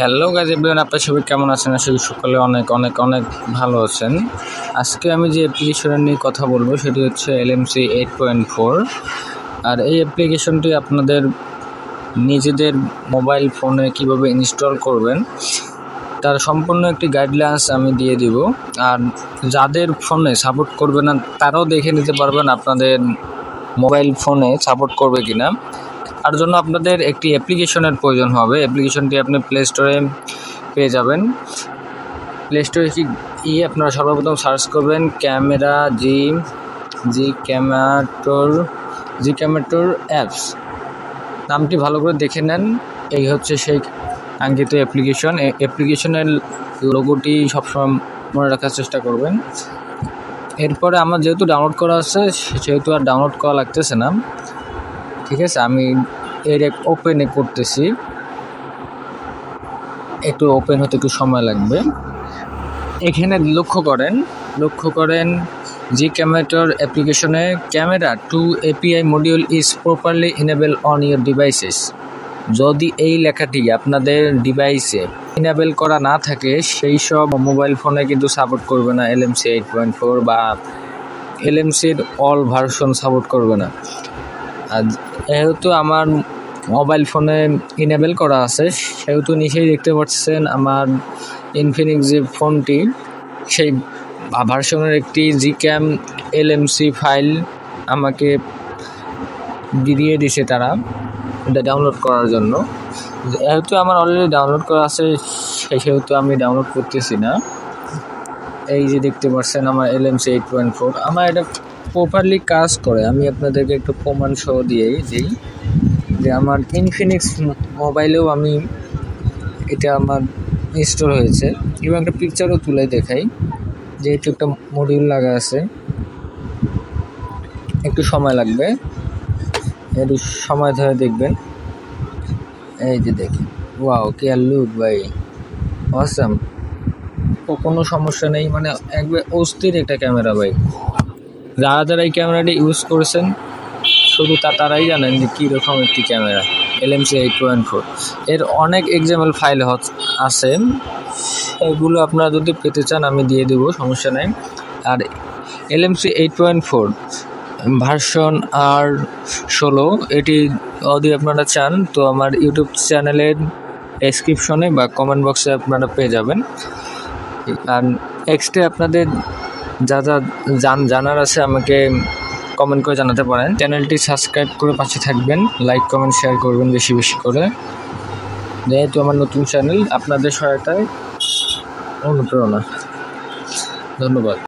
Hello guys everyone, আপনারা সবাই কেমন আছেন? আসলে সকলে অনেক অনেক অনেক ভালো আছেন। আজকে আমি যে অ্যাপ্লিকেশন নিয়ে কথা বলবো সেটি হচ্ছে LMC 8.4। আর এই অ্যাপ্লিকেশনটি আপনাদের নিজেদের মোবাইল ফোনে কিভাবে ইনস্টল করবেন তার সম্পূর্ণ একটি গাইডলাইন্স আমি দিয়ে দিব। আর যাদের ফোনে সাপোর্ট করবে না তারাও দেখে নিতে পারবেন আপনাদের মোবাইল ফোনে সাপোর্ট করবে কিনা। তার জন্য আপনাদের একটি অ্যাপ্লিকেশনের প্রয়োজন হবে। অ্যাপ্লিকেশনটি আপনি প্লে স্টোরে পেয়ে যাবেন। প্লে স্টোরে গিয়ে আপনারা সর্বপ্রথম সার্চ করবেন ক্যামেরা জি ক্যামেটোর অ্যাপস। নামটি ভালো করে দেখে নেন। এই হচ্ছে সেই আঙ্কিত অ্যাপ্লিকেশন। অ্যাপ্লিকেশনের লোগোটি সবসময় মনে রাখার চেষ্টা করবেন। এরপরে আমার যেহেতু ডাউনলোড করা আছে সেহেতু আর ডাউনলোড করা লাগতেছে না। ঠিক আছে, আমি এর ওপেনে করতেছি। একটু ওপেন হতে একটু সময় লাগবে। এখানে লক্ষ্য করেন জি ক্যামেটোর অ্যাপ্লিকেশনে camera two API module is properly enable on your devices. যদি এই লেখাটি আপনাদের ডিভাইসে ইনেবল করা না থাকে সেই সব মোবাইল ফোনে কিন্তু সাপোর্ট করবে না LMC 8.4 বা LMCর অল ভার্সন সাপোর্ট করবে না। আর যেহেতু আমার মোবাইল ফোনে ইনেবল করা আছে সেহেতু নিচেই দেখতে পাচ্ছেন আমার ইনফিনিক্স যে ফোনটি সেই ভার্সনের একটি জিক্যাম LMC ফাইল আমাকে দিয়ে দিয়েছে তারা এটা ডাউনলোড করার জন্য। যেহেতু আমার অলরেডি ডাউনলোড করা আছে সেহেতু আমি ডাউনলোড করতেছি না। এই যে দেখতে পাচ্ছেন আমার LMC 8.4 আমার এটা প্রপারলি কাজ করে। আমি আপনাদেরকে একটু প্রমাণ সহ দিই যে আমার ইনফিনিক্স মোবাইলেও আমি এটা আমার ইনস্টল হয়েছে এবং একটা পিকচারও তুলে দেখাই। যেহেতু একটা মডিউল লাগা আছে, একটু সময় লাগবে, একটু সময় ধরে দেখবেন। এই যে দেখি, ওয়াও কেয়ার লুক ভাই, অসাম। কোনো সমস্যা নেই, মানে একবার অস্থির একটা ক্যামেরা ভাই। যারা এই ক্যামেরাটি ইউজ করেছেন শুধু তারাই জানেন যে কীরকম একটি ক্যামেরা LMC 8.4। এর অনেক এক্সাম্পল ফাইল আছে, এগুলো আপনারা যদি পেতে চান আমি দিয়ে দেবো, সমস্যা নেই। আর LMC 8.4 ভার্সন R16 এটি যদি আপনারা চান তো আমার ইউটিউব চ্যানেলের ডেসক্রিপশনে বা কমেন্ট বক্সে আপনারা পেয়ে যাবেন। আর এক্সট্রা আপনাদের যা জানার আছে আমাকে কমেন্ট করে জানাতে পারেন। চ্যানেলটি সাবস্ক্রাইব করে পাশে থাকবেন, লাইক কমেন্ট শেয়ার করবেন বেশি বেশি করে। যেহেতু আমার নতুন চ্যানেল, আপনাদের সহায়তায় অনুপ্রেরণা। ধন্যবাদ।